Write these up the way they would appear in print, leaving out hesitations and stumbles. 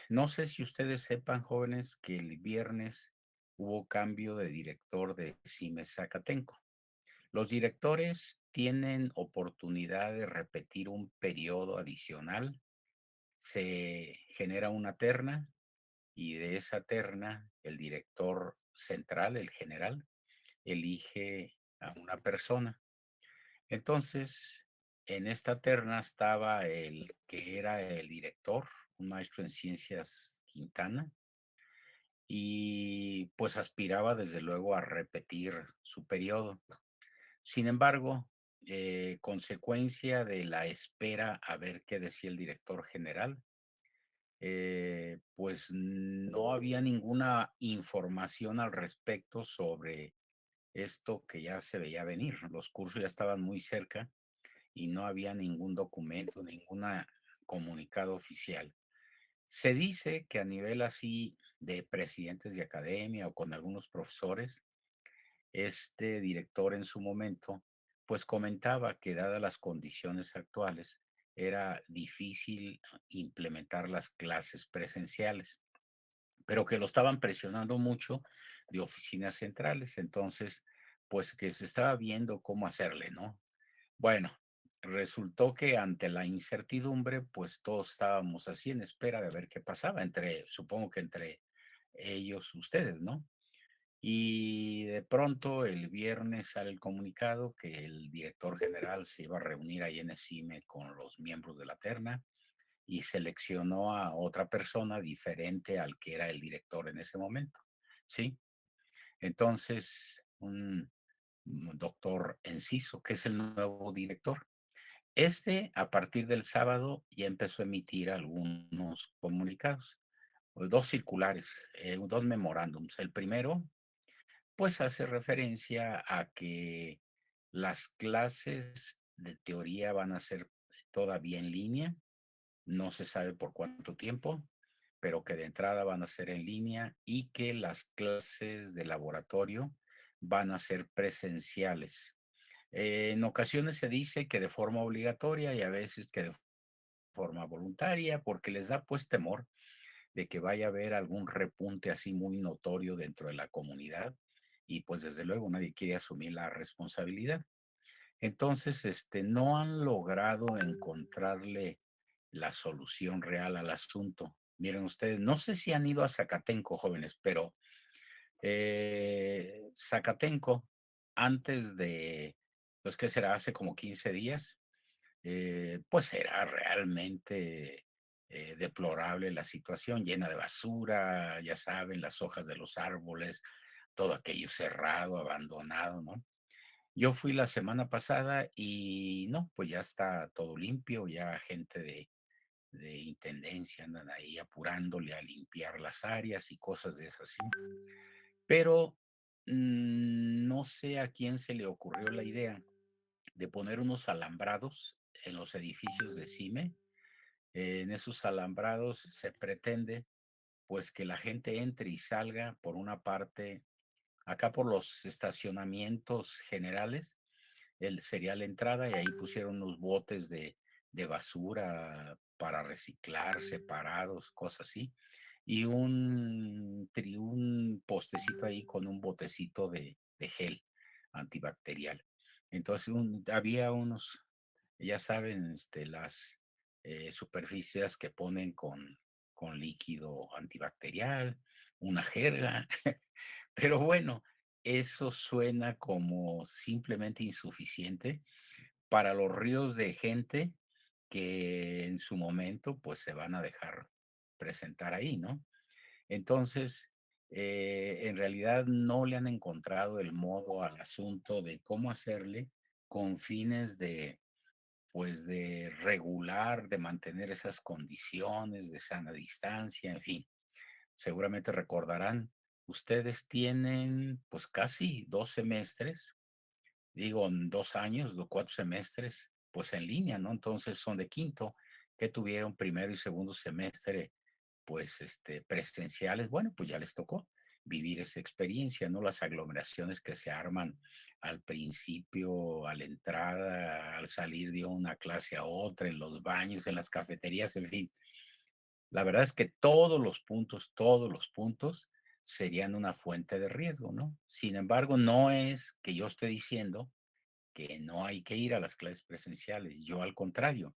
No sé si ustedes sepan, jóvenes, que el viernes hubo cambio de director de CIMES Zacatenco. Los directores tienen oportunidad de repetir un periodo adicional. Se genera una terna y de esa terna el director central, el general, elige a una persona. Entonces, en esta terna estaba el que era el director, un maestro en ciencias Quintana, y pues aspiraba desde luego a repetir su periodo. Sin embargo, consecuencia de la espera a ver qué decía el director general, pues no había ninguna información al respecto sobre esto que ya se veía venir. Los cursos ya estaban muy cerca y no había ningún documento, ninguna comunicado oficial. Se dice que a nivel así de presidentes de academia o con algunos profesores, este director en su momento, pues comentaba que dadas las condiciones actuales, era difícil implementar las clases presenciales, pero que lo estaban presionando mucho de oficinas centrales. Entonces, pues que se estaba viendo cómo hacerle, ¿no? Bueno, resultó que ante la incertidumbre, pues todos estábamos así en espera de ver qué pasaba supongo que entre ellos ustedes, ¿no? Y de pronto el viernes sale el comunicado que el director general se iba a reunir ahí en el CIME con los miembros de la terna y seleccionó a otra persona diferente al que era el director en ese momento, ¿sí? Entonces, un doctor Enciso, que es el nuevo director. A partir del sábado, ya empezó a emitir algunos comunicados, o 2 circulares, 2 memorándums. El primero, pues, hace referencia a que las clases de teoría van a ser todavía en línea, no se sabe por cuánto tiempo, pero que de entrada van a ser en línea y que las clases de laboratorio van a ser presenciales. En ocasiones se dice que de forma obligatoria y a veces que de forma voluntaria, porque les da pues temor de que vaya a haber algún repunte así muy notorio dentro de la comunidad y pues desde luego nadie quiere asumir la responsabilidad. Entonces, no han logrado encontrarle la solución real al asunto. Miren ustedes, no sé si han ido a Zacatenco, jóvenes, pero Zacatenco, antes de, pues, ¿qué será? Hace como 15 días, pues era realmente deplorable la situación, llena de basura, ya saben, las hojas de los árboles, todo aquello cerrado, abandonado, ¿no? Yo fui la semana pasada y no, pues ya está todo limpio, ya gente de intendencia andan ahí apurándole a limpiar las áreas y cosas de esas, ¿sí? Pero no sé a quién se le ocurrió la idea de poner unos alambrados en los edificios de CIME. En esos alambrados se pretende pues que la gente entre y salga por una parte, acá por los estacionamientos generales, sería la entrada y ahí pusieron unos botes de basura para reciclar separados, cosas así, y un postecito ahí con un botecito de gel antibacterial. Entonces había unos, ya saben, las superficies que ponen con líquido antibacterial, una jerga, pero bueno, eso suena como simplemente insuficiente para los ríos de gente que en su momento, pues, se van a dejar presentar ahí, ¿no? Entonces, en realidad no le han encontrado el modo al asunto de cómo hacerle con fines de, pues, de regular, de mantener esas condiciones de sana distancia, en fin. Seguramente recordarán, ustedes tienen, pues, casi 2 semestres, digo, en 2 años, 4 semestres, pues, en línea, ¿no? Entonces, son de quinto, que tuvieron primero y segundo semestre, pues, presenciales. Bueno, pues, ya les tocó vivir esa experiencia, ¿no? Las aglomeraciones que se arman al principio, a la entrada, al salir de una clase a otra, en los baños, en las cafeterías, en fin. La verdad es que todos los puntos serían una fuente de riesgo, ¿no? Sin embargo, no es que yo esté diciendo que no hay que ir a las clases presenciales. Yo, al contrario,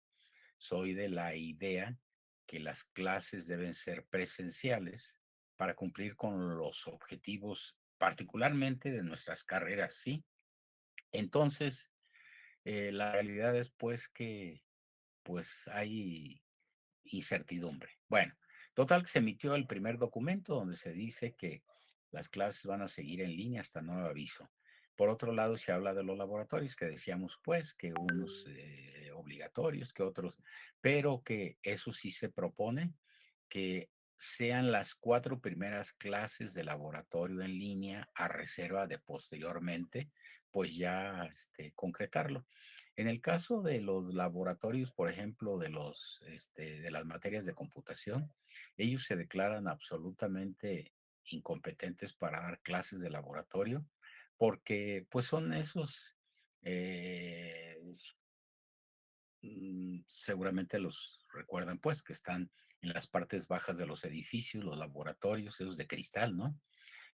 soy de la idea que las clases deben ser presenciales para cumplir con los objetivos, particularmente de nuestras carreras, ¿sí? Entonces, la realidad es pues que pues hay incertidumbre. Bueno, total que se emitió el primer documento donde se dice que las clases van a seguir en línea hasta nuevo aviso. Por otro lado, se habla de los laboratorios, que decíamos pues que unos obligatorios, que otros, pero que eso sí se propone, que sean las 4 primeras clases de laboratorio en línea a reserva de posteriormente, pues ya concretarlo. En el caso de los laboratorios, por ejemplo, de las materias de computación, ellos se declaran absolutamente incompetentes para dar clases de laboratorio porque, pues, son esos, eh, seguramente los recuerdan, pues, que están en las partes bajas de los edificios, los laboratorios, esos de cristal, ¿no?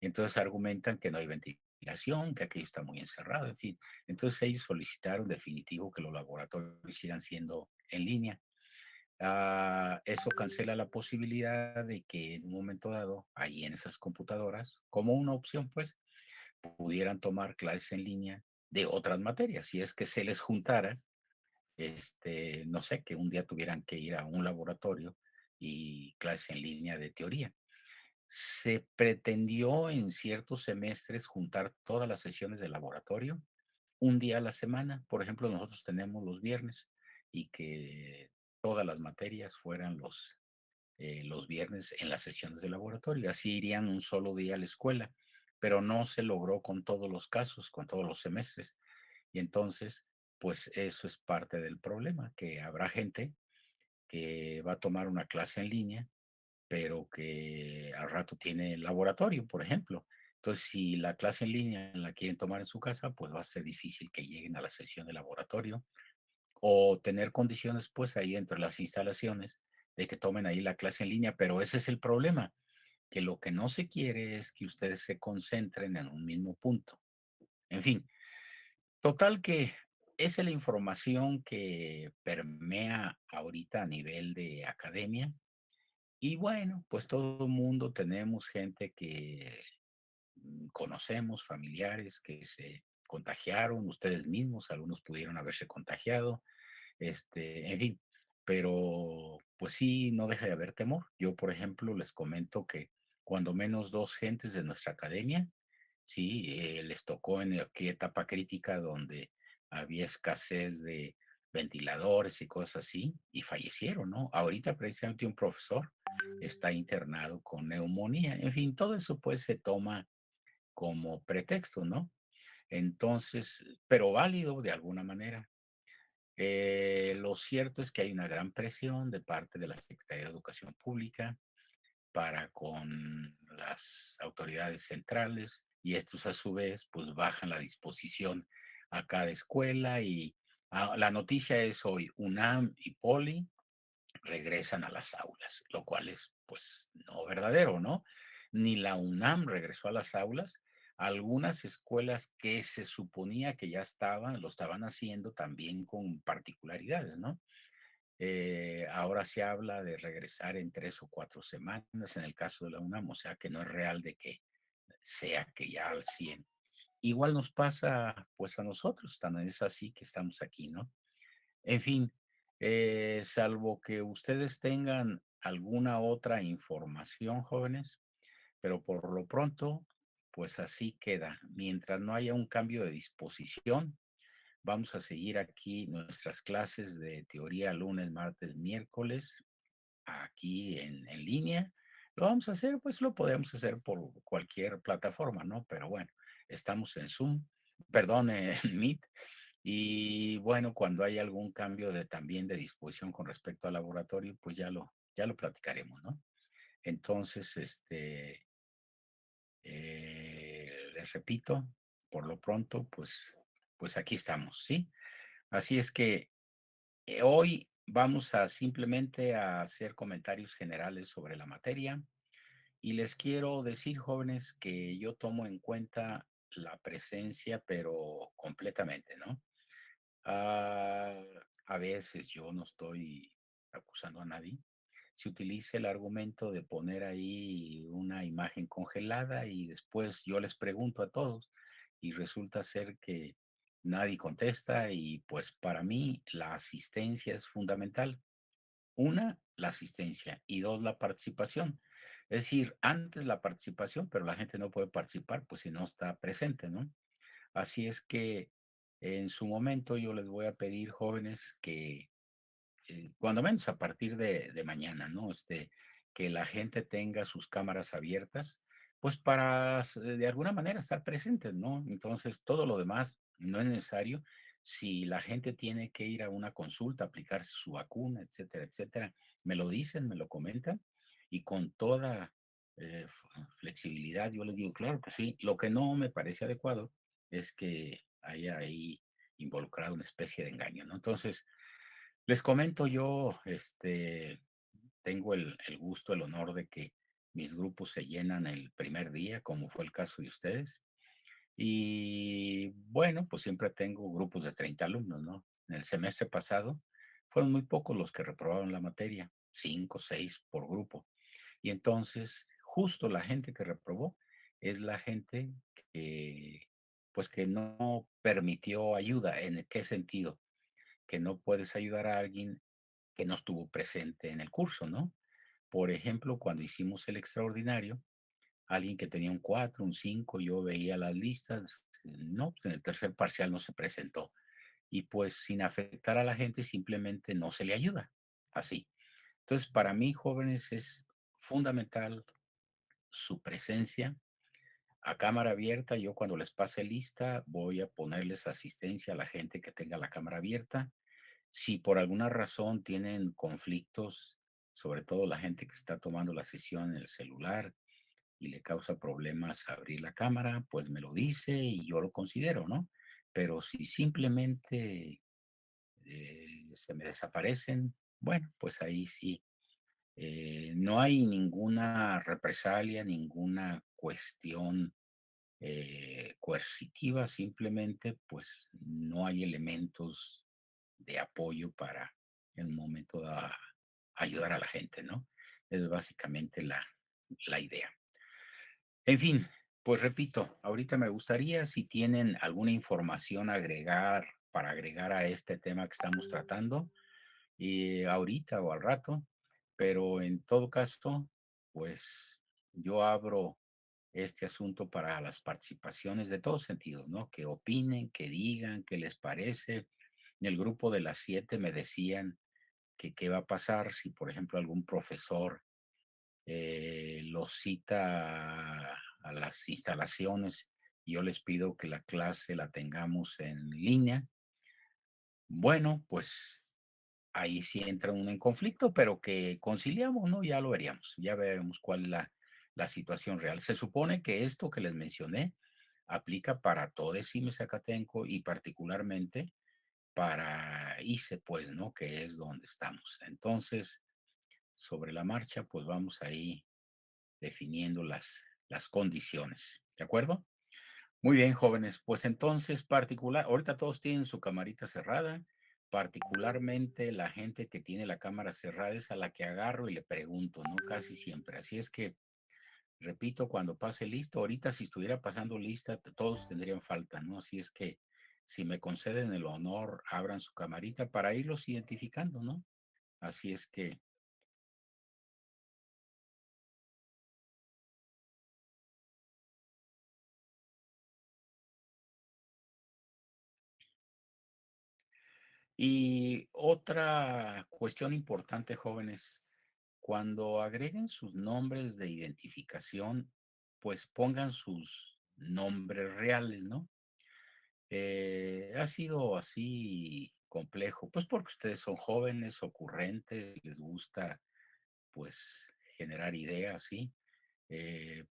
Entonces argumentan que no hay ventilación, que aquello está muy encerrado, en fin. Entonces ellos solicitaron definitivo que los laboratorios sigan siendo en línea. Eso cancela la posibilidad de que en un momento dado, ahí en esas computadoras, como una opción, pues, pudieran tomar clases en línea de otras materias. Si es que se les juntara, no sé, que un día tuvieran que ir a un laboratorio y clases en línea de teoría. Se pretendió en ciertos semestres juntar todas las sesiones de laboratorio un día a la semana. Por ejemplo, nosotros tenemos los viernes y que todas las materias fueran los viernes en las sesiones de laboratorio. Así irían un solo día a la escuela, pero no se logró con todos los casos, con todos los semestres. Y entonces, pues eso es parte del problema, que habrá gente que va a tomar una clase en línea pero que al rato tiene laboratorio, por ejemplo. Entonces, si la clase en línea la quieren tomar en su casa, pues va a ser difícil que lleguen a la sesión de laboratorio o tener condiciones, pues, ahí entre las instalaciones de que tomen ahí la clase en línea. Pero ese es el problema, que lo que no se quiere es que ustedes se concentren en un mismo punto. En fin, total que esa es la información que permea ahorita a nivel de academia. Y bueno, pues todo el mundo tenemos gente que conocemos, familiares que se contagiaron, ustedes mismos, algunos pudieron haberse contagiado, en fin, pero pues sí, no deja de haber temor. Yo, por ejemplo, les comento que cuando menos dos gentes de nuestra academia, sí, les tocó en aquella etapa crítica donde había escasez de ventiladores y cosas así, y fallecieron, ¿no? Ahorita precisamente un profesor está internado con neumonía. En fin, todo eso pues se toma como pretexto, ¿no? Entonces, pero válido de alguna manera. Lo cierto es que hay una gran presión de parte de la Secretaría de Educación Pública para con las autoridades centrales y estos a su vez pues bajan la disposición a cada escuela y la noticia es hoy UNAM y Poli regresan a las aulas, lo cual es pues no verdadero, ¿no? Ni la UNAM regresó a las aulas. Algunas escuelas que se suponía que ya estaban, lo estaban haciendo también con particularidades, ¿no? Ahora se habla de regresar en 3 o 4 semanas en el caso de la UNAM, o sea que no es real de que sea que ya al 100. Igual nos pasa pues a nosotros, tan es así que estamos aquí, ¿no? En fin, salvo que ustedes tengan alguna otra información, jóvenes, pero por lo pronto, pues así queda. Mientras no haya un cambio de disposición, vamos a seguir aquí nuestras clases de teoría lunes, martes, miércoles, aquí en línea. Lo vamos a hacer, pues lo podemos hacer por cualquier plataforma, ¿no? Pero bueno, estamos en Zoom, perdón, en Meet. Y bueno, cuando hay algún cambio de también de disposición con respecto al laboratorio, pues ya lo platicaremos, ¿no? Entonces, les repito, por lo pronto, pues aquí estamos, ¿sí? Así es que hoy vamos a simplemente a hacer comentarios generales sobre la materia y les quiero decir, jóvenes, que yo tomo en cuenta la presencia, pero completamente, ¿no? Ah, a veces yo no estoy acusando a nadie. Se utiliza el argumento de poner ahí una imagen congelada y después yo les pregunto a todos y resulta ser que nadie contesta y pues para mí la asistencia es fundamental. Una, la asistencia y dos, la participación. Es decir, antes la participación, pero la gente no puede participar pues si no está presente, ¿no? Así es que en su momento yo les voy a pedir, jóvenes, que cuando menos a partir de mañana, ¿no? Que la gente tenga sus cámaras abiertas, pues para de alguna manera estar presentes, ¿no? Entonces, todo lo demás no es necesario. Si la gente tiene que ir a una consulta, aplicarse su vacuna, etcétera, etcétera, me lo dicen, me lo comentan y con toda flexibilidad yo les digo, claro que sí. Lo que no me parece adecuado es que haya ahí involucrado una especie de engaño, ¿no? Entonces, les comento yo, tengo el gusto, el honor de que mis grupos se llenan el primer día, como fue el caso de ustedes. Y bueno, pues siempre tengo grupos de 30 alumnos, ¿no? En el semestre pasado fueron muy pocos los que reprobaron la materia, 5, 6 por grupo. Y entonces, justo la gente que reprobó es la gente que, pues que no permitió ayuda. ¿En qué sentido? Que no puedes ayudar a alguien que no estuvo presente en el curso, ¿no? Por ejemplo, cuando hicimos el extraordinario, alguien que tenía un 4, un 5, yo veía las listas, no, pues en el tercer parcial no se presentó. Y pues sin afectar a la gente, simplemente no se le ayuda. Así. Entonces, para mí, jóvenes, es fundamental su presencia a cámara abierta. Yo cuando les pase lista, voy a ponerles asistencia a la gente que tenga la cámara abierta. Si por alguna razón tienen conflictos, sobre todo la gente que está tomando la sesión en el celular y le causa problemas abrir la cámara, pues me lo dice y yo lo considero, ¿no? Pero si simplemente se me desaparecen, bueno, pues ahí sí. No hay ninguna represalia, ninguna cuestión coercitiva, simplemente pues no hay elementos de apoyo para en un momento ayudar a la gente, ¿no? Es básicamente la idea. En fin, pues repito, ahorita me gustaría si tienen alguna información para agregar a este tema que estamos tratando, y ahorita o al rato, pero en todo caso, pues yo abro este asunto para las participaciones de todos sentidos, ¿no? Que opinen, que digan qué les parece. En el grupo de las 7 me decían que qué va a pasar si, por ejemplo, algún profesor los cita a las instalaciones y yo les pido que la clase la tengamos en línea. Bueno, pues ahí sí entra uno en conflicto, pero que conciliamos, ¿no? Ya lo veríamos, ya veremos cuál es la situación real. Se supone que esto que les mencioné aplica para todo CIME Zacatenco y particularmente para ICE, pues, ¿no? Que es donde estamos. Entonces, sobre la marcha, pues vamos ahí definiendo las condiciones, ¿de acuerdo? Muy bien, jóvenes. Pues entonces, ahorita todos tienen su camarita cerrada, particularmente la gente que tiene la cámara cerrada es a la que agarro y le pregunto, ¿no? Casi siempre. Así es que, repito, cuando pase listo, ahorita si estuviera pasando lista, todos tendrían falta, ¿no? Así es que, si me conceden el honor, abran su camarita para irlos identificando, ¿no? Así es que, y otra cuestión importante, jóvenes, cuando agreguen sus nombres de identificación, pues pongan sus nombres reales, ¿no? Ha sido así complejo, pues porque ustedes son jóvenes, ocurrentes, les gusta pues generar ideas, ¿sí?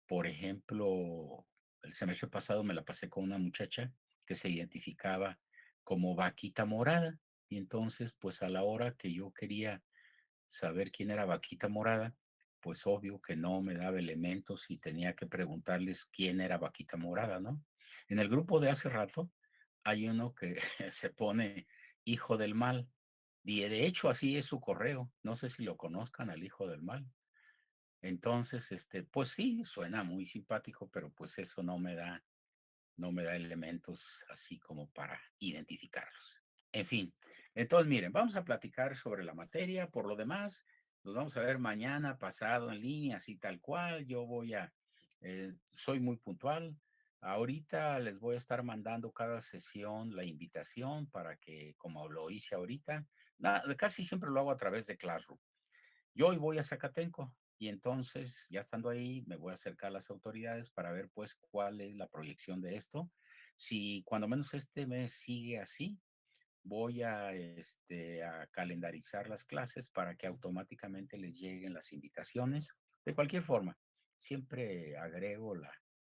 Por ejemplo, el semestre pasado me la pasé con una muchacha que se identificaba como Vaquita Morada. Y entonces, pues a la hora que yo quería saber quién era Vaquita Morada, pues obvio que no me daba elementos y tenía que preguntarles quién era Vaquita Morada, ¿no? En el grupo de hace rato hay uno que se pone Hijo del Mal, y de hecho así es su correo, no sé si lo conozcan al Hijo del Mal. Entonces, pues sí, suena muy simpático, pero pues eso no me da elementos así como para identificarlos. En fin, entonces miren, vamos a platicar sobre la materia. Por lo demás, nos vamos a ver mañana, pasado en línea, así tal cual. Soy muy puntual. Ahorita les voy a estar mandando cada sesión la invitación para que, como lo hice ahorita, casi siempre lo hago a través de Classroom. Yo hoy voy a Zacatenco y entonces, ya estando ahí, me voy a acercar a las autoridades para ver, pues, cuál es la proyección de esto. Si cuando menos este mes sigue así, voy a calendarizar las clases para que automáticamente les lleguen las invitaciones. De cualquier forma, siempre agrego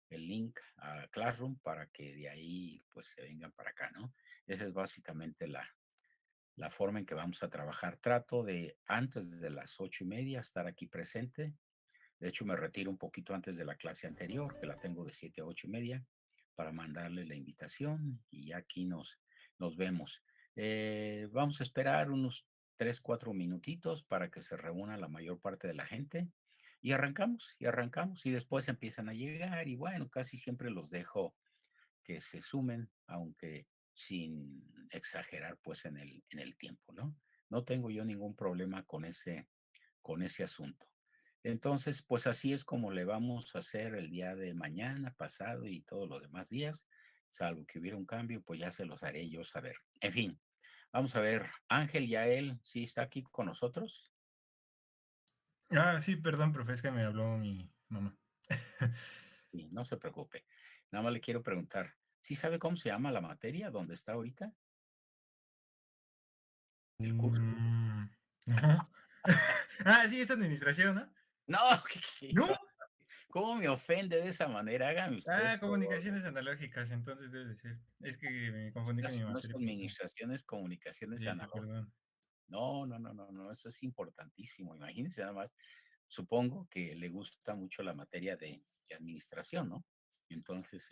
el link a Classroom para que de ahí, pues, se vengan para acá, ¿no? Esa es básicamente la forma en que vamos a trabajar. Trato de antes de las 8:30 estar aquí presente. De hecho, me retiro un poquito antes de la clase anterior, que la tengo de 7 a 8:30, para mandarle la invitación y ya aquí nos vemos. Vamos a esperar unos 3, 4 minutitos para que se reúna la mayor parte de la gente y arrancamos y después empiezan a llegar y bueno, casi siempre los dejo que se sumen, aunque sin exagerar, pues, en el tiempo, ¿no? No tengo yo ningún problema con ese asunto. Entonces, pues, así es como le vamos a hacer el día de mañana, pasado y todos los demás días, salvo que hubiera un cambio, pues, ya se los haré yo saber. En fin, vamos a ver, Ángel Yael, ¿sí está aquí con nosotros? Ah, sí, perdón, profe, es que me habló mi mamá. Sí, no se preocupe. Nada más le quiero preguntar, ¿sí sabe cómo se llama la materia donde está ahorita, el curso? Mm, no. Ah, sí, es administración, ¿no? No, qué hijo, ¿No? ¿cómo me ofende de esa manera? Hágame usted el Ah, favor. comunicaciones analógicas, entonces debe de ser. Es que me confundí con mi No es materia pasada. administraciones, comunicaciones Sí, sí, analógicas. perdón. No, no, no, no, no, eso es importantísimo. Imagínese nada más. Supongo que le gusta mucho la materia de administración, ¿no? Entonces,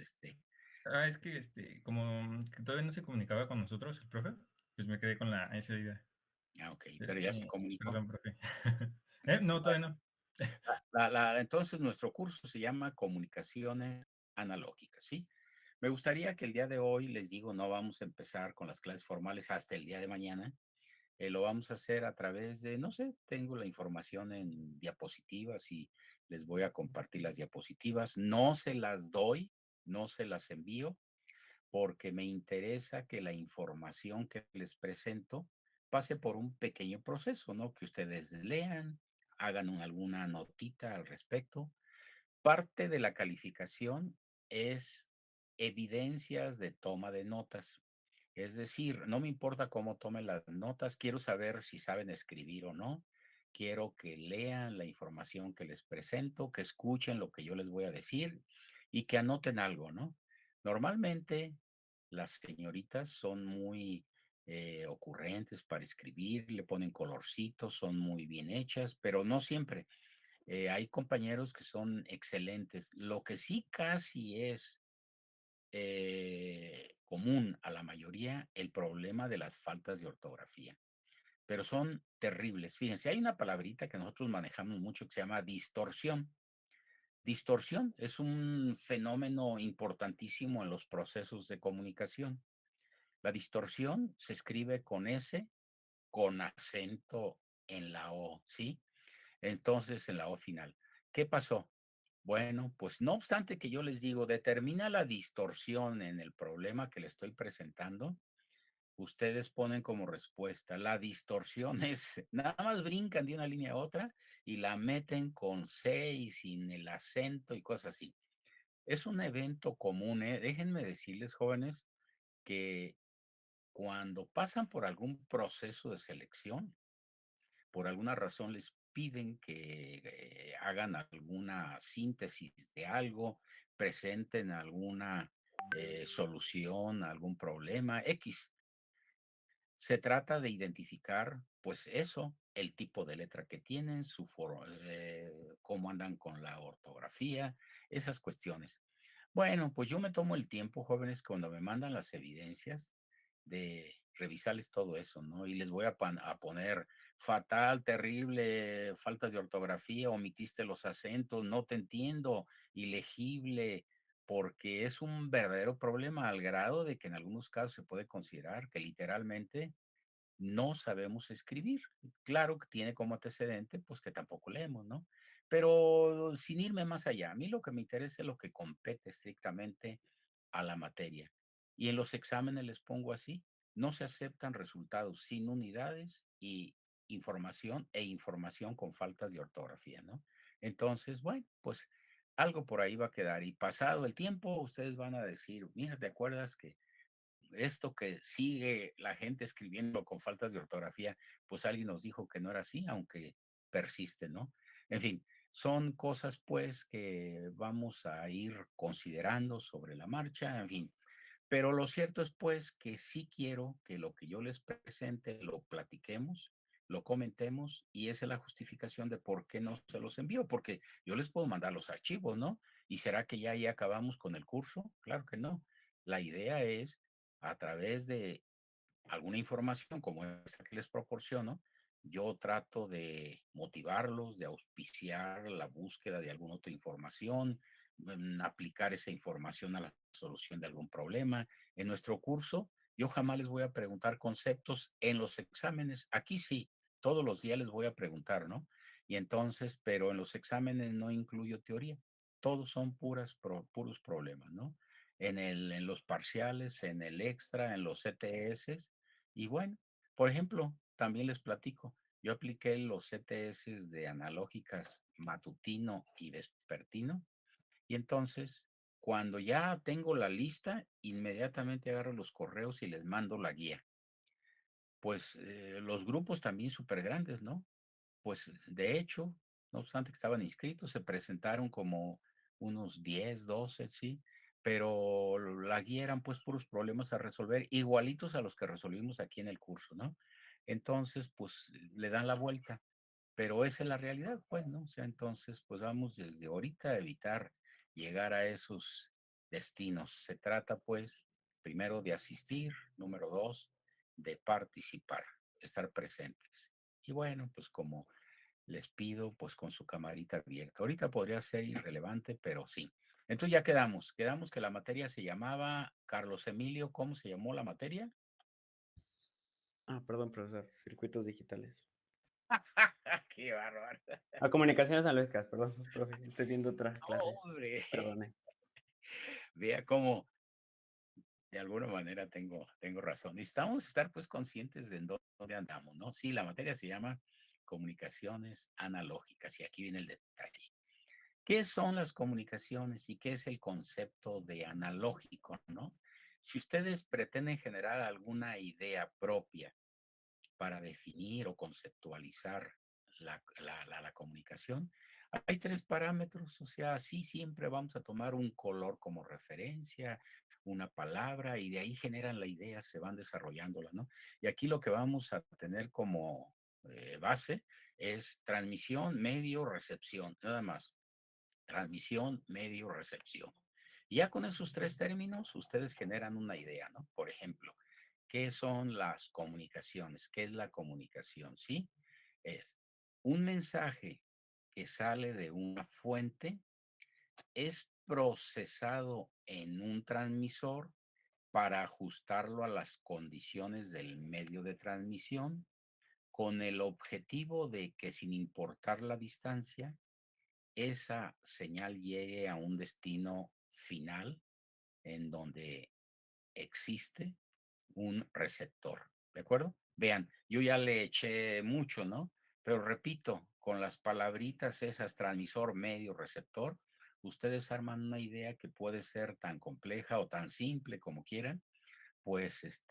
Ah, es que que todavía no se comunicaba con nosotros el profe, pues me quedé con esa idea. okey, pero ya se comunicó. Perdón, profe. No, todavía no. Entonces, nuestro curso se llama Comunicaciones Analógicas, ¿sí? Me gustaría que el día de hoy, les digo, no vamos a empezar con las clases formales hasta el día de mañana. Lo vamos a hacer a través de, no sé, tengo la información en diapositivas y les voy a compartir las diapositivas. No se las doy, no se las envío, porque me interesa que la información que les presento pase por un pequeño proceso, ¿no? Que ustedes lean, hagan alguna notita al respecto. Parte de la calificación es evidencias de toma de notas. Es decir, no me importa cómo tomen las notas, quiero saber si saben escribir o no. Quiero que lean la información que les presento, que escuchen lo que yo les voy a decir y que anoten algo, ¿no? Normalmente las señoritas son muy ocurrentes para escribir, le ponen colorcitos, son muy bien hechas, pero no siempre. Hay compañeros que son excelentes. Lo que sí casi es común a la mayoría, el problema de las faltas de ortografía, pero son terribles. Fíjense, hay una palabrita que nosotros manejamos mucho que se llama distorsión. Distorsión es un fenómeno importantísimo en los procesos de comunicación. La distorsión se escribe con S, con acento en la O, ¿sí? Entonces, en la O final. ¿Qué pasó? Bueno, pues no obstante que yo les digo, determina la distorsión en el problema que le estoy presentando, ustedes ponen como respuesta, la distorsión es, nada más brincan de una línea a otra y la meten con C y sin el acento y cosas así. Es un evento común, ¿eh? Déjenme decirles, jóvenes, que cuando pasan por algún proceso de selección, por alguna razón les piden que hagan alguna síntesis de algo, presenten alguna solución a algún problema X. Se trata de identificar, pues eso, el tipo de letra que tienen, cómo andan con la ortografía, esas cuestiones. Bueno, pues yo me tomo el tiempo, jóvenes, cuando me mandan las evidencias, de revisarles todo eso, ¿no? Y les voy a poner fatal, terrible, faltas de ortografía, omitiste los acentos, no te entiendo, ilegible, porque es un verdadero problema al grado de que en algunos casos se puede considerar que literalmente no sabemos escribir. Claro que tiene como antecedente, pues que tampoco leemos, ¿no? Pero sin irme más allá, a mí lo que me interesa es lo que compete estrictamente a la materia. Y en los exámenes les pongo así, no se aceptan resultados sin unidades y información con faltas de ortografía, ¿no? Entonces, bueno, pues algo por ahí va a quedar. Y pasado el tiempo, ustedes van a decir, mira, ¿te acuerdas que esto que sigue la gente escribiendo con faltas de ortografía, pues alguien nos dijo que no era así, aunque persiste, ¿no? En fin, son cosas pues que vamos a ir considerando sobre la marcha, en fin. Pero lo cierto es pues que sí quiero que lo que yo les presente lo platiquemos, lo comentemos y esa es la justificación de por qué no se los envío, porque yo les puedo mandar los archivos, ¿no? ¿Y será que ya ahí acabamos con el curso? Claro que no. La idea es a través de alguna información como esta que les proporciono, yo trato de motivarlos, de auspiciar la búsqueda de alguna otra información, aplicar esa información a la solución de algún problema. En nuestro curso, yo jamás les voy a preguntar conceptos en los exámenes. Aquí sí, todos los días les voy a preguntar, ¿no? Y entonces, pero en los exámenes no incluyo teoría. Todos son puros problemas, ¿no? En los parciales, en el extra, en los CTS. Y bueno, por ejemplo, también les platico, yo apliqué los CTS de analógicas matutino y vespertino, y entonces, cuando ya tengo la lista, inmediatamente agarro los correos y les mando la guía. Pues los grupos también súper grandes, ¿no? Pues, de hecho, no obstante que estaban inscritos, se presentaron como unos 10, 12, sí, pero la guía eran, pues, puros problemas a resolver, igualitos a los que resolvimos aquí en el curso, ¿no? Entonces, pues, le dan la vuelta, pero esa es la realidad, pues, ¿no? O sea, entonces, pues, vamos desde ahorita a evitar llegar a esos destinos. Se trata, pues, primero de asistir, número 2 de participar, estar presentes. Y bueno, pues, como les pido, pues, con su camarita abierta. Ahorita podría ser irrelevante, pero sí. Entonces ya quedamos que la materia se llamaba Carlos Emilio, ¿cómo se llamó la materia? Ah, perdón, profesor, circuitos digitales. ¡Qué bárbaro! Ah, comunicaciones analógicas, perdón, profe, estoy viendo otra clase. ¡Hombre! Perdone. Vea cómo de alguna manera tengo razón. Necesitamos estar, pues, conscientes de en dónde andamos, ¿no? Sí, la materia se llama Comunicaciones Analógicas, y aquí viene el detalle. ¿Qué son las comunicaciones y qué es el concepto de analógico, no? Si ustedes pretenden generar alguna idea propia para definir o conceptualizar la comunicación, hay tres parámetros, o sea, sí siempre vamos a tomar un color como referencia, una palabra, y de ahí generan la idea, se van desarrollándola, ¿no? Y aquí lo que vamos a tener como base es transmisión, medio, recepción, nada más. Transmisión, medio, recepción. Y ya con esos tres términos, ustedes generan una idea, ¿no? Por ejemplo, ¿qué son las comunicaciones? ¿Qué es la comunicación? ¿Sí? Es un mensaje que sale de una fuente, es procesado en un transmisor para ajustarlo a las condiciones del medio de transmisión, con el objetivo de que sin importar la distancia, esa señal llegue a un destino final en donde existe un receptor, ¿de acuerdo? Vean, yo ya le eché mucho, ¿no? Pero repito, con las palabritas esas, transmisor, medio, receptor, ustedes arman una idea que puede ser tan compleja o tan simple como quieran, pues,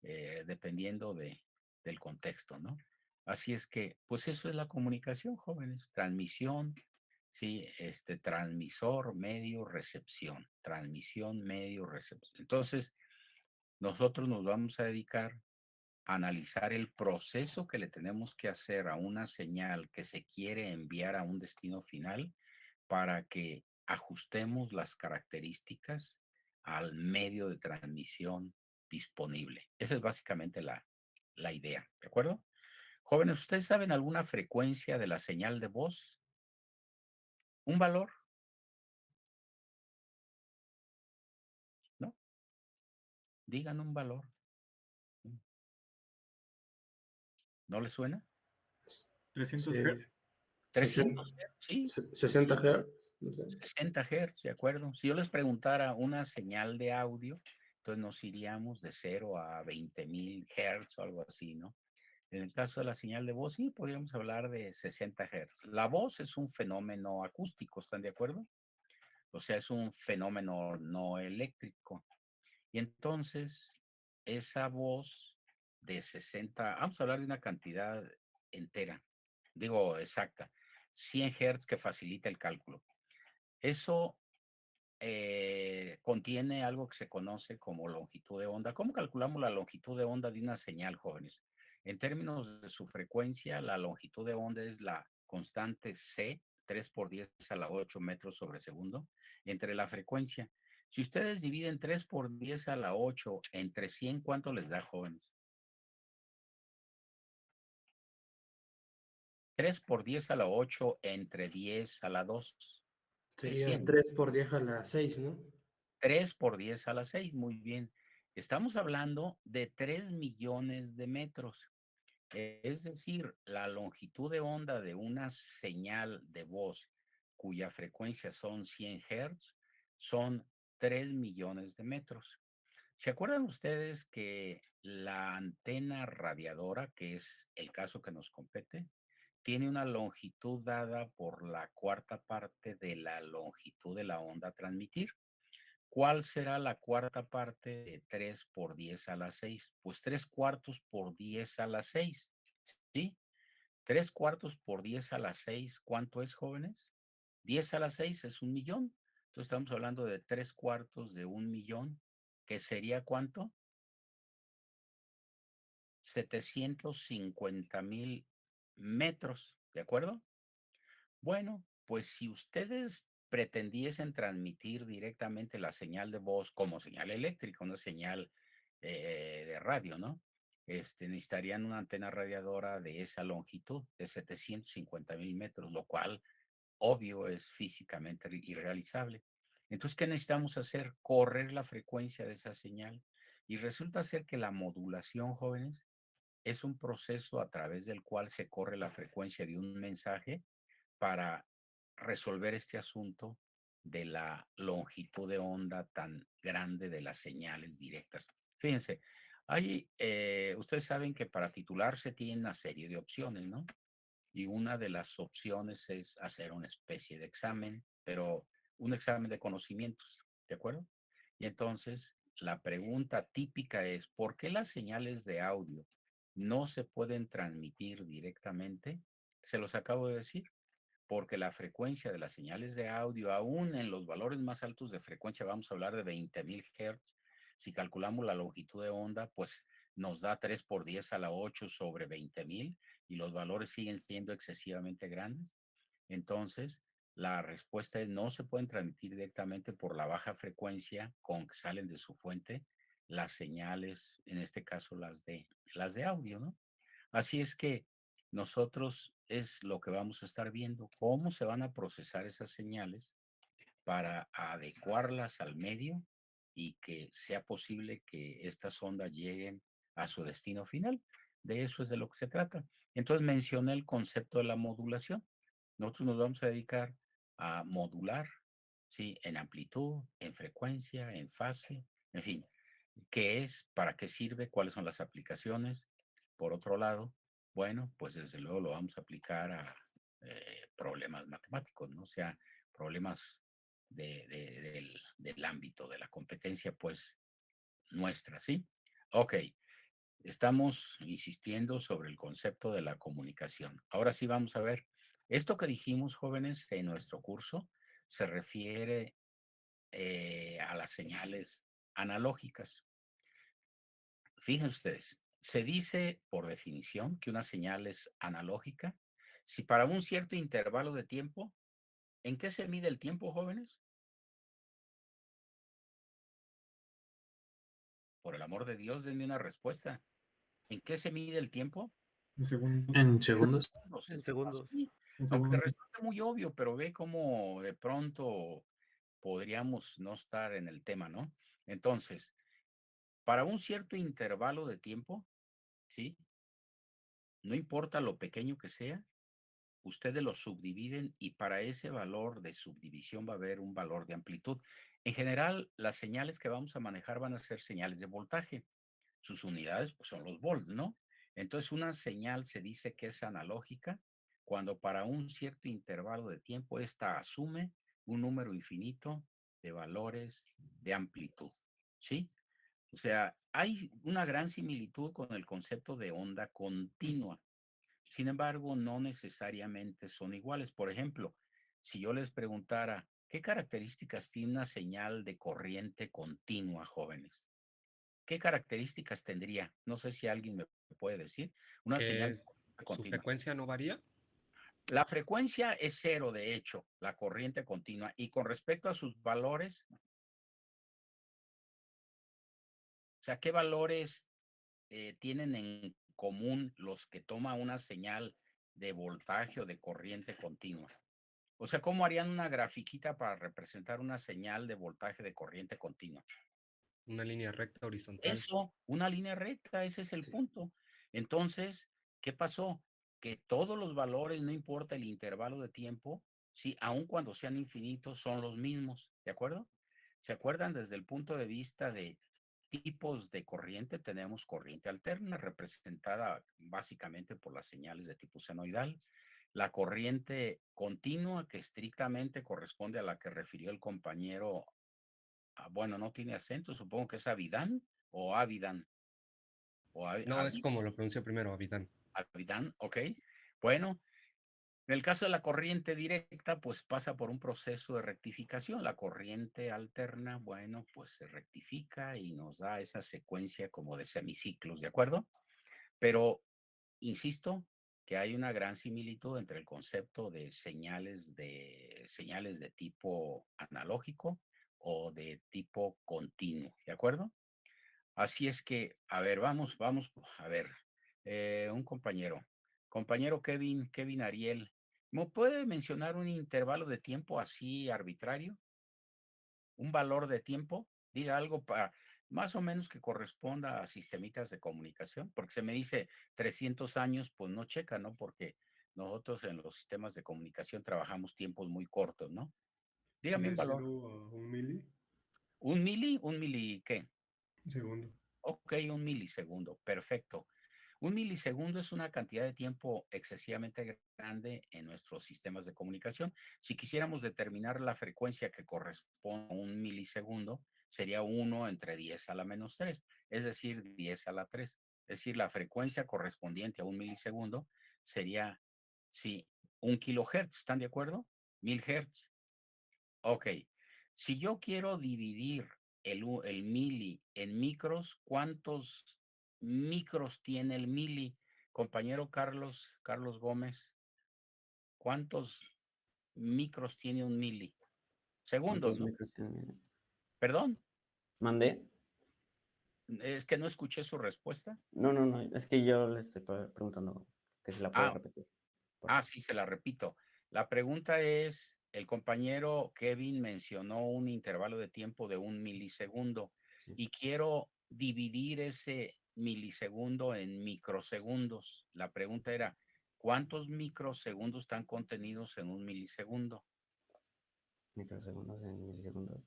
dependiendo del contexto, ¿no? Así es que, pues eso es la comunicación, jóvenes, transmisión, sí, transmisor, medio, recepción, transmisión, medio, recepción. Entonces, nosotros nos vamos a dedicar analizar el proceso que le tenemos que hacer a una señal que se quiere enviar a un destino final para que ajustemos las características al medio de transmisión disponible. Esa es básicamente la idea, ¿de acuerdo? Jóvenes, ¿ustedes saben alguna frecuencia de la señal de voz? ¿Un valor? ¿No? Digan un valor. ¿No les suena? 300 Sí, Hz. 300 Hz, sí. 60 Sí, Hz. No sé. 60 Hz, ¿de acuerdo? Si yo les preguntara una señal de audio, entonces nos iríamos de 0 a 20,000 Hz o algo así, ¿no? En el caso de la señal de voz, sí, podríamos hablar de 60 Hz. La voz es un fenómeno acústico, ¿están de acuerdo? O sea, es un fenómeno no eléctrico. Y entonces, esa voz de 60, vamos a hablar de una cantidad entera, digo exacta, 100 Hz que facilita el cálculo. Eso contiene algo que se conoce como longitud de onda. ¿Cómo calculamos la longitud de onda de una señal, jóvenes? En términos de su frecuencia, la longitud de onda es la constante C, 3 por 10 a la 8 metros sobre segundo, entre la frecuencia. Si ustedes dividen 3 por 10 a la 8 entre 100, ¿cuánto les da, jóvenes? 3 por 10 a la 8 entre 10 a la 2 es Sería 100. 3 por 10 a la 6, ¿no? 3 por 10 a la 6, muy bien. Estamos hablando de 3 millones de metros. Es decir, la longitud de onda de una señal de voz cuya frecuencia son 100 Hz son 3 millones de metros. ¿Se acuerdan ustedes que la antena radiadora, que es el caso que nos compete, tiene una longitud dada por la cuarta parte de la longitud de la onda a transmitir? ¿Cuál será la cuarta parte de 3 por 10 a la 6? Pues 3 cuartos por 10 a la 6, ¿sí? 3 cuartos por 10 a la 6, ¿cuánto es, jóvenes? 10 a la 6 es 1,000,000. Entonces estamos hablando de 3 cuartos de 1,000,000, que sería ¿cuánto? 750,000 metros, ¿de acuerdo? Bueno, pues si ustedes pretendiesen transmitir directamente la señal de voz como señal eléctrica, una señal de radio, ¿no? Necesitarían una antena radiadora de esa longitud, de 750,000 metros, lo cual, obvio, es físicamente irrealizable. Entonces, ¿qué necesitamos hacer? Correr la frecuencia de esa señal. Y resulta ser que la modulación, jóvenes, es un proceso a través del cual se corre la frecuencia de un mensaje para resolver este asunto de la longitud de onda tan grande de las señales directas. Fíjense, ustedes saben que para titularse tiene una serie de opciones, ¿no? Y una de las opciones es hacer una especie de examen, pero un examen de conocimientos, ¿de acuerdo? Y entonces la pregunta típica es, ¿por qué las señales de audio no se pueden transmitir directamente? Se los acabo de decir, porque la frecuencia de las señales de audio, aún en los valores más altos de frecuencia, vamos a hablar de 20,000 Hz, si calculamos la longitud de onda, pues nos da 3 por 10 a la 8 sobre 20,000 y los valores siguen siendo excesivamente grandes. Entonces, la respuesta es no se pueden transmitir directamente por la baja frecuencia con que salen de su fuente las señales, en este caso las de audio, ¿no? Así es que nosotros es lo que vamos a estar viendo, cómo se van a procesar esas señales para adecuarlas al medio y que sea posible que estas ondas lleguen a su destino final. De eso es de lo que se trata. Entonces mencioné el concepto de la modulación. Nosotros nos vamos a dedicar a modular, ¿sí? En amplitud, en frecuencia, en fase, en fin. ¿Qué es? ¿Para qué sirve? ¿Cuáles son las aplicaciones? Por otro lado, bueno, pues desde luego lo vamos a aplicar a problemas matemáticos, ¿no? O sea, problemas del ámbito de la competencia, pues nuestra, ¿sí? Ok, estamos insistiendo sobre el concepto de la comunicación. Ahora sí vamos a ver, esto que dijimos, jóvenes, en nuestro curso se refiere a las señales analógicas. Fíjense ustedes, Se dice, por definición, que una señal es analógica si para un cierto intervalo de tiempo, ¿en qué se mide el tiempo, jóvenes? Por el amor de Dios, denme una respuesta. ¿En qué se mide el tiempo? Un segundo. En segundos. No sé En si segundos. así, Un aunque te segundo. resulte muy obvio, pero ve cómo de pronto podríamos no estar en el tema, ¿no? Entonces, para un cierto intervalo de tiempo, ¿sí? No importa lo pequeño que sea, ustedes lo subdividen y para ese valor de subdivisión va a haber un valor de amplitud. En general, las señales que vamos a manejar van a ser señales de voltaje. Sus unidades pues, son los volts, ¿no? Entonces, una señal se dice que es analógica cuando para un cierto intervalo de tiempo esta asume un número infinito de valores de amplitud, ¿sí? O sea, hay una gran similitud con el concepto de onda continua. Sin embargo, no necesariamente son iguales. Por ejemplo, si yo les preguntara, ¿qué características tiene una señal de corriente continua, jóvenes? ¿Qué características tendría? No sé si alguien me puede decir. Una señal Que su continua. frecuencia no varía. La frecuencia es cero, de hecho, la corriente continua. Y con respecto a sus valores, o sea, ¿qué valores tienen en común los que toma una señal de voltaje o de corriente continua? O sea, ¿cómo harían una grafiquita para representar una señal de voltaje de corriente continua? Una línea recta horizontal. Eso, una línea recta, ese es el punto. Entonces, ¿qué pasó? Que todos los valores, no importa el intervalo de tiempo, sí, aun cuando sean infinitos, son los mismos, ¿de acuerdo? ¿Se acuerdan desde el punto de vista de tipos de corriente? Tenemos corriente alterna, representada básicamente por las señales de tipo senoidal. La corriente continua, que estrictamente corresponde a la que refirió el compañero, bueno, no tiene acento, supongo que es Avidan o Avidan. O No, es como lo pronuncio primero, Avidan. Avidan, ok. Bueno, en el caso de la corriente directa, pues pasa por un proceso de rectificación. La corriente alterna, bueno, pues se rectifica y nos da esa secuencia como de semiciclos, ¿de acuerdo? Pero, insisto, que hay una gran similitud entre el concepto de señales de tipo analógico o de tipo continuo, ¿de acuerdo? Así es que, a ver, vamos, a ver, un compañero Kevin Ariel, ¿me puede mencionar un intervalo de tiempo así arbitrario? ¿Un valor de tiempo? Diga algo para más o menos que corresponda a sistemitas de comunicación, porque se me dice 300 años, pues no checa, ¿no? Porque nosotros en los sistemas de comunicación trabajamos tiempos muy cortos, ¿no? Dígame un De valor. 0 a 1 mili. ¿Un mili qué? Segundo. Ok, un milisegundo, perfecto. Un milisegundo es una cantidad de tiempo excesivamente grande en nuestros sistemas de comunicación. Si quisiéramos determinar la frecuencia que corresponde a un milisegundo, sería 1 entre 10 a la menos 3, es decir, 10 a la 3. Es decir, la frecuencia correspondiente a un milisegundo sería, sí, 1 kilohertz, ¿están de acuerdo? 1000 hertz. Ok. Si yo quiero dividir el mili en micros, ¿cuántos micros tiene el mili? Compañero Carlos Gómez, ¿cuántos micros tiene un mili? Segundos, ¿Cuántos ¿no? micros tiene? Perdón, ¿Mandé? es que no escuché su respuesta. No, es que yo le estoy preguntando que si la puede Ah, repetir. sí, se la repito. La pregunta es, el compañero Kevin mencionó un intervalo de tiempo de 1 milisegundo Sí. y quiero dividir ese milisegundo en microsegundos. La pregunta era, ¿cuántos microsegundos están contenidos en 1 milisegundo? Microsegundos en milisegundos.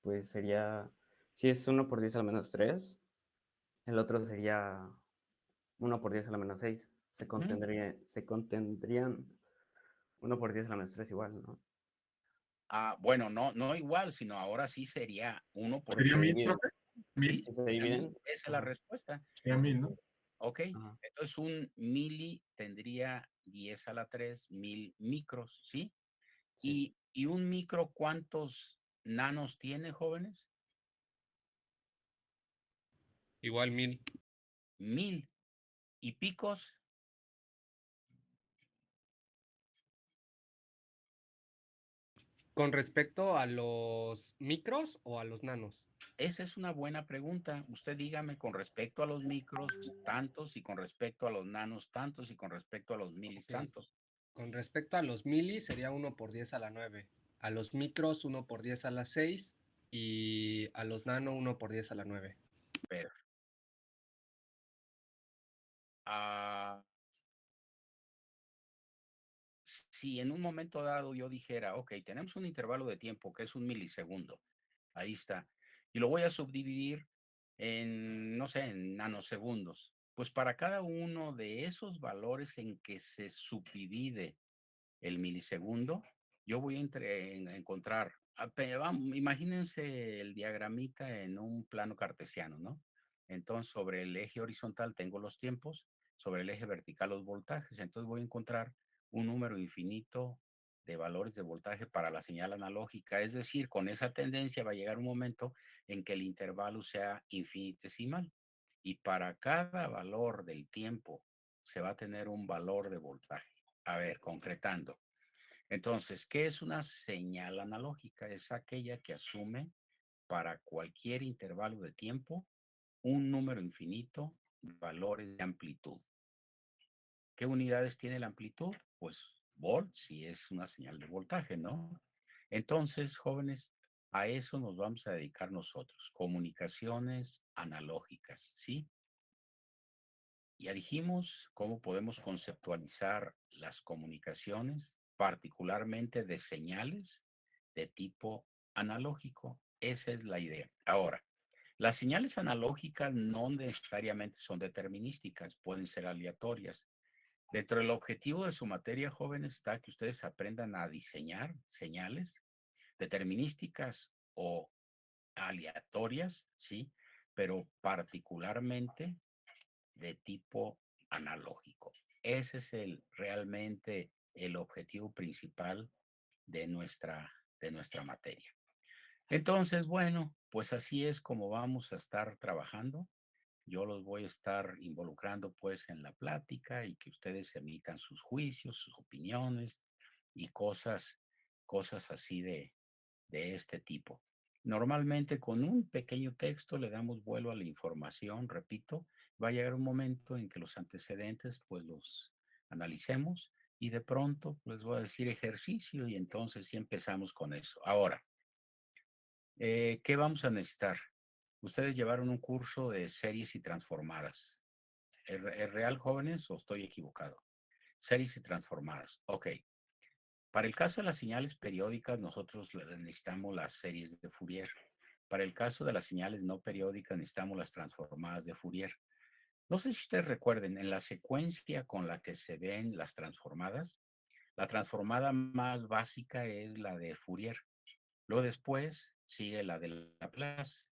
Pues sería, si es 1 por 10 a la menos 3, el otro sería 1 por 10 a la menos 6. Se contendrían 1 por 10 a la menos 3 igual, ¿no? Bueno, no igual, sino ahora sí sería 1 por ¿Sería Se 1000, dividen. profe? Sí, 1000. Si se dividen. esa es la respuesta. Sería 1000, ¿no? Ok, Ajá. entonces un mili tendría 10 a la 3, 1000 micros, ¿sí? Sí. ¿Y un micro cuántos nanos tiene, jóvenes? Igual 1000. 1000 y picos. ¿Con respecto a los micros o a los nanos? Esa es una buena pregunta. Usted dígame con respecto a los micros tantos y con respecto a los nanos tantos y con respecto a los milis Ok. tantos. Con respecto a los mili sería 1 por 10 a la 9. A los micros 1 por 10 a la 6 y a los nano 1 por 10 a la 9. Pero, ah, si en un momento dado yo dijera, ok, tenemos un intervalo de tiempo que es 1 milisegundo, ahí está, y lo voy a subdividir en, no sé, en nanosegundos, pues para cada uno de esos valores en que se subdivide el milisegundo, yo voy a encontrar, imagínense el diagramita en un plano cartesiano, ¿no? Entonces, sobre el eje horizontal tengo los tiempos, sobre el eje vertical los voltajes, entonces voy a encontrar un número infinito de valores de voltaje para la señal analógica, es decir, con esa tendencia va a llegar un momento en que el intervalo sea infinitesimal y para cada valor del tiempo se va a tener un valor de voltaje. A ver, concretando. Entonces, ¿qué es una señal analógica? Es aquella que asume para cualquier intervalo de tiempo un número infinito de valores de amplitud. ¿Qué unidades tiene la amplitud? Pues volts, si es una señal de voltaje, ¿no? Entonces, jóvenes, a eso nos vamos a dedicar nosotros, comunicaciones analógicas, ¿sí? Ya dijimos cómo podemos conceptualizar las comunicaciones, particularmente de señales de tipo analógico. Esa es la idea. Ahora, las señales analógicas no necesariamente son determinísticas, pueden ser aleatorias. Dentro del objetivo de su materia, jóvenes, está que ustedes aprendan a diseñar señales determinísticas o aleatorias, ¿sí? Pero particularmente de tipo analógico. Ese es realmente el objetivo principal de nuestra materia. Entonces, bueno, pues así es como vamos a estar trabajando. Yo los voy a estar involucrando pues en la plática y que ustedes emitan sus juicios, sus opiniones y cosas así de este tipo. Normalmente con un pequeño texto le damos vuelo a la información, repito, va a llegar un momento en que los antecedentes pues los analicemos y de pronto les voy a decir ejercicio y entonces sí empezamos con eso. Ahora, ¿qué vamos a necesitar? Ustedes llevaron un curso de series y transformadas. ¿Es real, jóvenes, o estoy equivocado? Series y transformadas. Ok. Para el caso de las señales periódicas, nosotros necesitamos las series de Fourier. Para el caso de las señales no periódicas, necesitamos las transformadas de Fourier. No sé si ustedes recuerden, en la secuencia con la que se ven las transformadas, la transformada más básica es la de Fourier. Luego después sigue la de Laplace.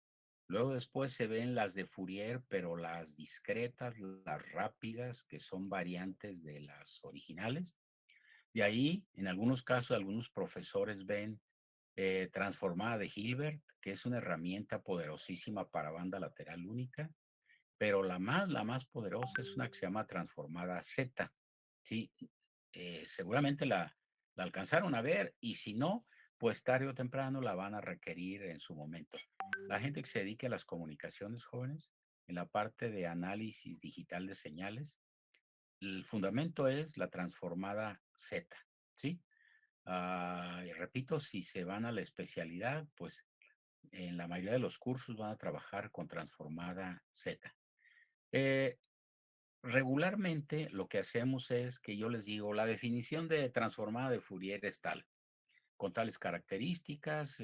Luego después se ven las de Fourier, pero las discretas, las rápidas, que son variantes de las originales. De ahí, en algunos casos, algunos profesores ven transformada de Hilbert, que es una herramienta poderosísima para banda lateral única, pero la más poderosa es una que se llama transformada Z. Sí, seguramente la alcanzaron a ver y si no, pues tarde o temprano la van a requerir en su momento. La gente que se dedique a las comunicaciones jóvenes, en la parte de análisis digital de señales, el fundamento es la transformada Z, ¿sí? Y repito, si se van a la especialidad, pues en la mayoría de los cursos van a trabajar con transformada Z. Eh, Regularmente lo que hacemos es que yo les digo, la definición de transformada de Fourier es tal, con tales características,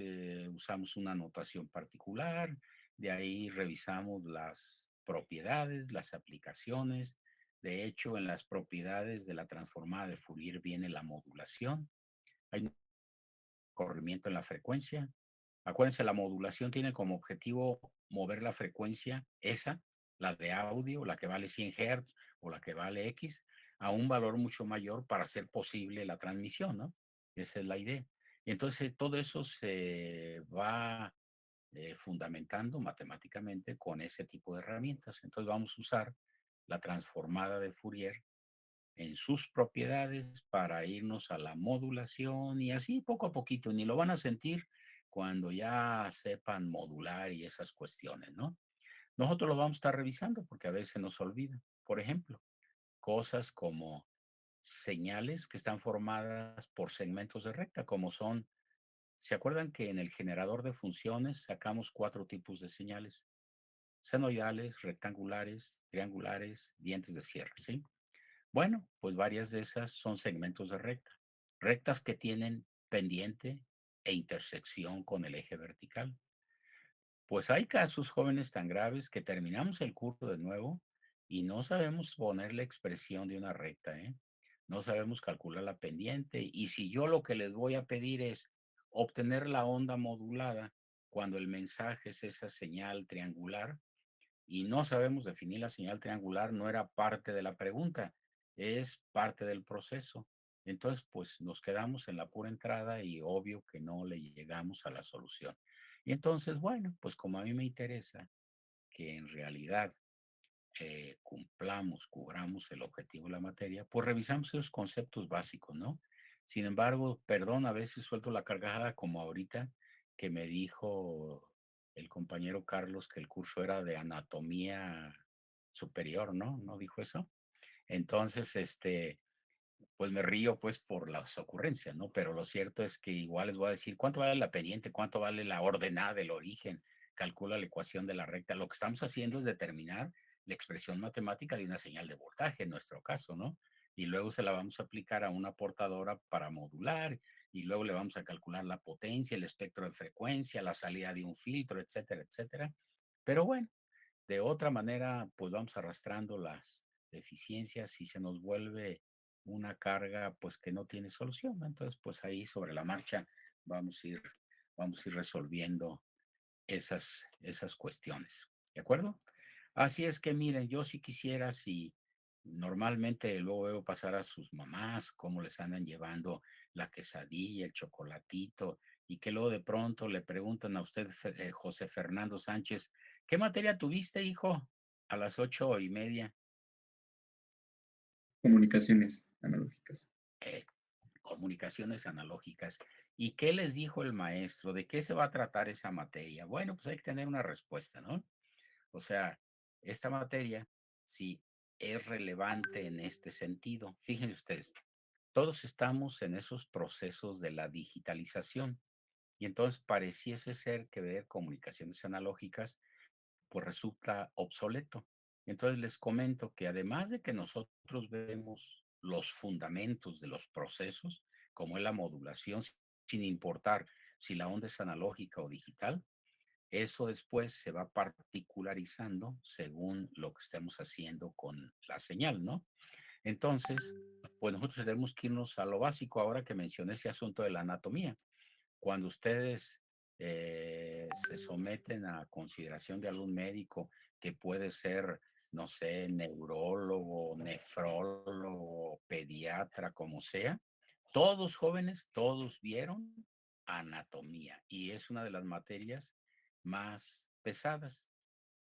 usamos una notación particular, de ahí revisamos las propiedades, las aplicaciones. De hecho, en las propiedades de la transformada de Fourier viene la modulación. Hay un corrimiento en la frecuencia. Acuérdense, la modulación tiene como objetivo mover la frecuencia, esa, la de audio, la que vale 100 Hz o la que vale X, a un valor mucho mayor para hacer posible la transmisión, ¿no? Esa es la idea. Y entonces todo eso se va fundamentando matemáticamente con ese tipo de herramientas. Entonces vamos a usar la transformada de Fourier en sus propiedades para irnos a la modulación y así poco a poquito, ni lo van a sentir cuando ya sepan modular y esas cuestiones, ¿no? Nosotros lo vamos a estar revisando porque a veces nos olvida. Por ejemplo, cosas como señales que están formadas por segmentos de recta, como son, ¿se acuerdan que en el generador de funciones sacamos 4 tipos de señales? Senoidales, rectangulares, triangulares, dientes de cierre, ¿sí? Bueno, pues varias de esas son segmentos de recta. Rectas que tienen pendiente e intersección con el eje vertical. Pues hay casos jóvenes tan graves que terminamos el curso de nuevo y no sabemos poner la expresión de una recta, ¿eh? No sabemos calcular la pendiente. Y si yo lo que les voy a pedir es obtener la onda modulada cuando el mensaje es esa señal triangular, y no sabemos definir la señal triangular, no era parte de la pregunta, es parte del proceso. Entonces, pues nos quedamos en la pura entrada y obvio que no le llegamos a la solución. Y entonces, bueno, pues como a mí me interesa que en realidad cubramos el objetivo de la materia, pues revisamos esos conceptos básicos, ¿no? Sin embargo, perdón, a veces suelto la carcajada como ahorita que me dijo el compañero Carlos que el curso era de anatomía superior, ¿no? ¿No dijo eso? Entonces, pues me río pues por las ocurrencias, ¿no? Pero lo cierto es que igual les voy a decir cuánto vale la pendiente, cuánto vale la ordenada del origen, calcula la ecuación de la recta. Lo que estamos haciendo es determinar la expresión matemática de una señal de voltaje, en nuestro caso, ¿no? Y luego se la vamos a aplicar a una portadora para modular, y luego le vamos a calcular la potencia, el espectro de frecuencia, la salida de un filtro, etcétera, etcétera. Pero bueno, de otra manera, pues vamos arrastrando las deficiencias y se nos vuelve una carga pues que no tiene solución, ¿no? Entonces, pues ahí sobre la marcha vamos a ir, vamos a ir resolviendo esas cuestiones. ¿De acuerdo? Así es que miren, yo sí quisiera, si normalmente luego veo pasar a sus mamás, cómo les andan llevando la quesadilla, el chocolatito, y que luego de pronto le preguntan a usted, José Fernando Sánchez, ¿qué materia tuviste, hijo? A las 8:30. Comunicaciones analógicas. Eh, Comunicaciones analógicas. ¿Y qué les dijo el maestro? ¿De qué se va a tratar esa materia? Bueno, pues hay que tener una respuesta, ¿no? O sea, esta materia sí es relevante en este sentido. Fíjense ustedes, todos estamos en esos procesos de la digitalización y entonces pareciese ser que ver comunicaciones analógicas pues resulta obsoleto. Entonces les comento que además de que nosotros vemos los fundamentos de los procesos, como es la modulación, sin importar si la onda es analógica o digital, eso después se va particularizando según lo que estemos haciendo con la señal, ¿no? Entonces, pues nosotros tenemos que irnos a lo básico ahora que mencioné ese asunto de la anatomía. Cuando ustedes se someten a consideración de algún médico que puede ser, no sé, neurólogo, nefrólogo, pediatra, como sea, todos jóvenes, todos vieron anatomía y es una de las materias más pesadas.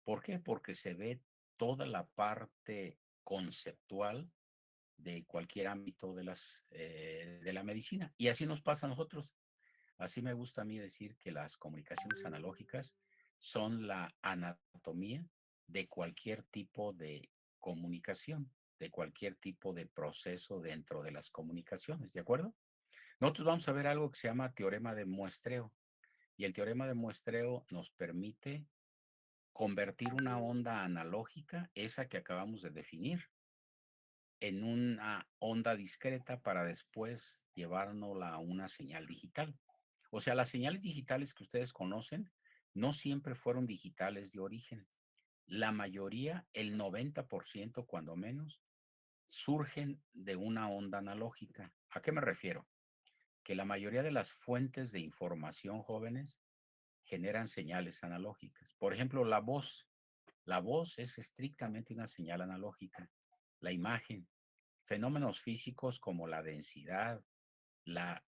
¿Por qué? Porque se ve toda la parte conceptual de cualquier ámbito de la medicina. Y así nos pasa a nosotros. Así me gusta a mí decir que las comunicaciones analógicas son la anatomía de cualquier tipo de comunicación, de cualquier tipo de proceso dentro de las comunicaciones, ¿de acuerdo? Nosotros vamos a ver algo que se llama teorema de muestreo. Y el teorema de muestreo nos permite convertir una onda analógica, esa que acabamos de definir, en una onda discreta para después llevárnosla a una señal digital. O sea, las señales digitales que ustedes conocen no siempre fueron digitales de origen. La mayoría, el 90% cuando menos, surgen de una onda analógica. ¿A qué me refiero? Que la mayoría de las fuentes de información jóvenes generan señales analógicas. Por ejemplo, la voz. La voz es estrictamente una señal analógica. La imagen, fenómenos físicos como la densidad, la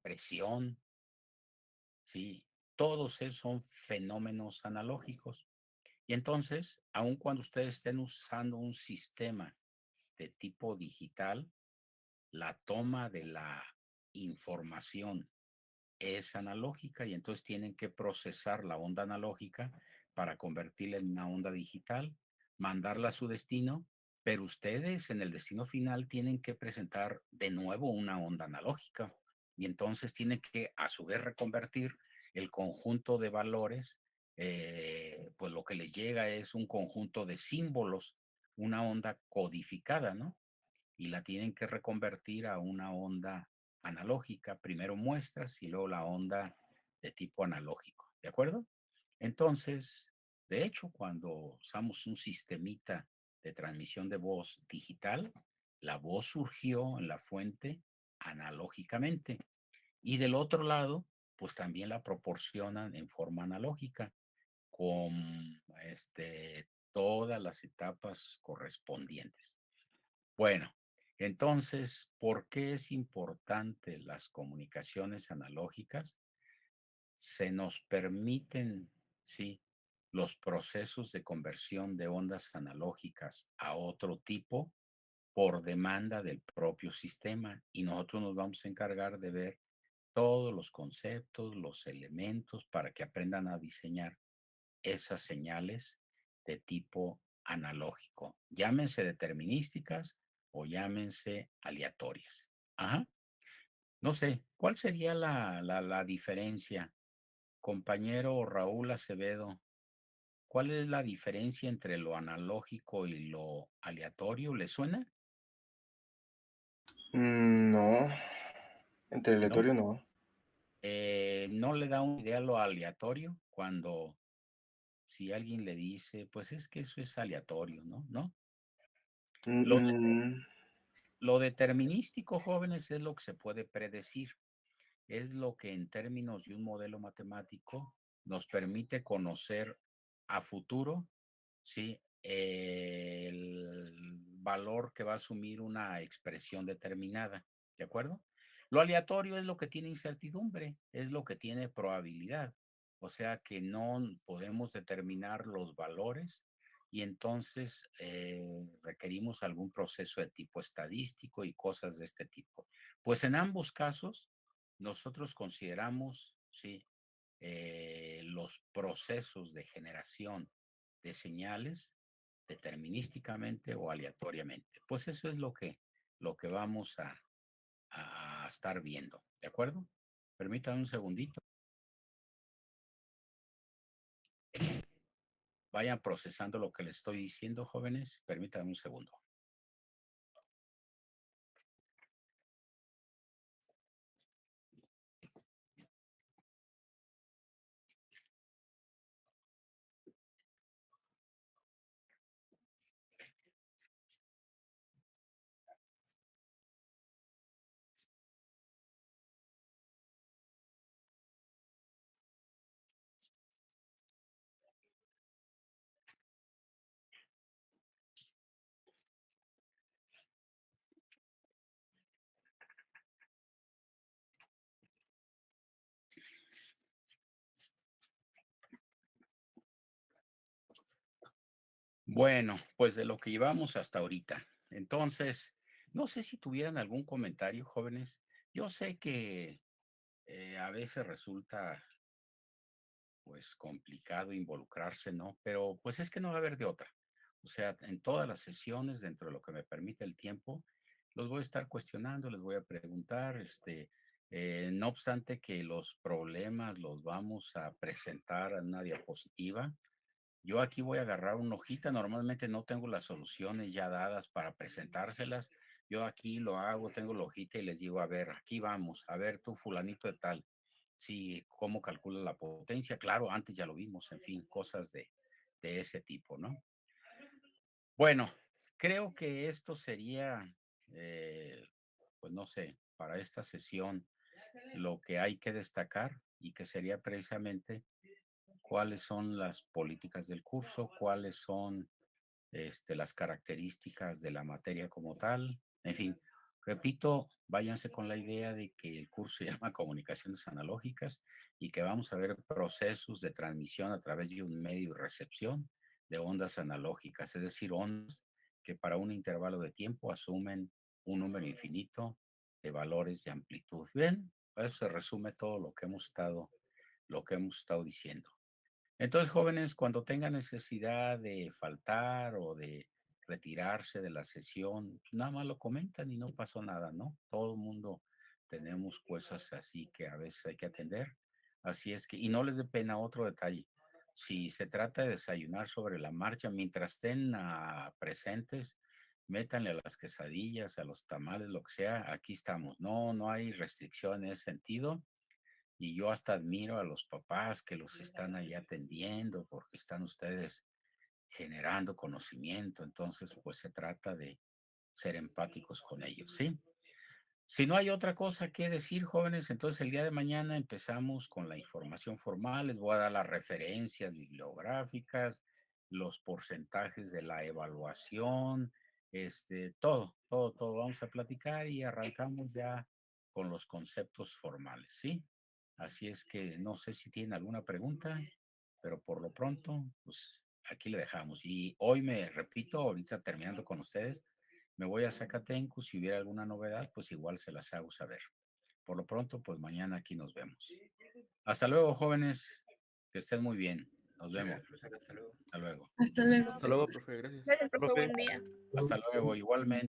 presión, ¿sí? Todos esos son fenómenos analógicos. Y entonces, aun cuando ustedes estén usando un sistema de tipo digital, la toma de la información es analógica y entonces tienen que procesar la onda analógica para convertirla en una onda digital, mandarla a su destino, pero ustedes en el destino final tienen que presentar de nuevo una onda analógica y entonces tienen que a su vez reconvertir el conjunto de valores, pues lo que les llega es un conjunto de símbolos, una onda codificada, ¿no? Y la tienen que reconvertir a una onda analógica, primero muestras y luego la onda de tipo analógico, ¿de acuerdo? Entonces, de hecho, cuando usamos un sistemita de transmisión de voz digital, la voz surgió en la fuente analógicamente y del otro lado, pues también la proporcionan en forma analógica con todas las etapas correspondientes. Bueno, entonces, ¿por qué es importante las comunicaciones analógicas? Se nos permiten, sí, los procesos de conversión de ondas analógicas a otro tipo por demanda del propio sistema y nosotros nos vamos a encargar de ver todos los conceptos, los elementos para que aprendan a diseñar esas señales de tipo analógico. Llámense determinísticas o llámense aleatorias. Ajá. No sé, ¿cuál sería la diferencia? Compañero Raúl Acevedo, ¿cuál es la diferencia entre lo analógico y lo aleatorio? ¿Le suena? No, entre ¿No? aleatorio no. ¿No le da una idea lo aleatorio cuando si alguien le dice, pues es que eso es aleatorio, ¿no? ¿No? Lo, Mm, lo determinístico, jóvenes, es lo que se puede predecir. Es lo que en términos de un modelo matemático nos permite conocer a futuro, ¿sí? El valor que va a asumir una expresión determinada, ¿de acuerdo? Lo aleatorio es lo que tiene incertidumbre, es lo que tiene probabilidad, o sea que no podemos determinar los valores y entonces requerimos algún proceso de tipo estadístico y cosas de este tipo. Pues en ambos casos, nosotros consideramos, sí, los procesos de generación de señales determinísticamente o aleatoriamente. Pues eso es lo que vamos a estar viendo, ¿de acuerdo? Permítanme un segundito. Vayan procesando lo que les estoy diciendo, jóvenes. Permítanme un segundo. Bueno, pues de lo que llevamos hasta ahorita. Entonces, no sé si tuvieran algún comentario, jóvenes. Yo sé que a veces resulta pues complicado involucrarse, ¿no? Pero pues es que no va a haber de otra. O sea, en todas las sesiones, dentro de lo que me permite el tiempo, los voy a estar cuestionando, les voy a preguntar, no obstante que los problemas los vamos a presentar en una diapositiva. Yo aquí voy a agarrar una hojita, normalmente no tengo las soluciones ya dadas para presentárselas. Yo aquí lo hago, tengo la hojita y les digo, a ver, aquí vamos, a ver tú fulanito de tal, sí, cómo calcula la potencia, claro, antes ya lo vimos, en fin, cosas de ese tipo, ¿no? Bueno, creo que esto sería, eh, pues no sé, para esta sesión lo que hay que destacar y que sería precisamente cuáles son las políticas del curso, cuáles son las características de la materia como tal. En fin, repito, váyanse con la idea de que el curso se llama Comunicaciones Analógicas y que vamos a ver procesos de transmisión a través de un medio y recepción de ondas analógicas, es decir, ondas que para un intervalo de tiempo asumen un número infinito de valores de amplitud. Bien, eso se resume todo lo que hemos estado diciendo. Entonces, jóvenes, cuando tengan necesidad de faltar o de retirarse de la sesión, pues nada más lo comentan y no pasó nada, ¿no? Todo el mundo tenemos cosas así que a veces hay que atender. Así es que, y no les dé pena otro detalle. Si se trata de desayunar sobre la marcha, mientras estén presentes, métanle a las quesadillas, a los tamales, lo que sea, aquí estamos. No, no hay restricción en ese sentido. Y yo hasta admiro a los papás que los están ahí atendiendo porque están ustedes generando conocimiento. Entonces, pues se trata de ser empáticos con ellos, ¿sí? Si no hay otra cosa que decir, jóvenes, entonces el día de mañana empezamos con la información formal. Les voy a dar las referencias bibliográficas, los porcentajes de la evaluación, todo. Vamos a platicar y arrancamos ya con los conceptos formales, ¿sí? Así es que no sé si tienen alguna pregunta, pero por lo pronto, pues aquí le dejamos. Y hoy me repito, ahorita terminando con ustedes, me voy a Zacatenco. Si hubiera alguna novedad, pues igual se las hago saber. Por lo pronto, pues mañana aquí nos vemos. Hasta luego, jóvenes. Que estén muy bien. Nos vemos. Hasta luego. Hasta luego. Hasta luego. Hasta luego, profe, gracias. Gracias, profe. Profe. Buen día. Hasta luego, igualmente.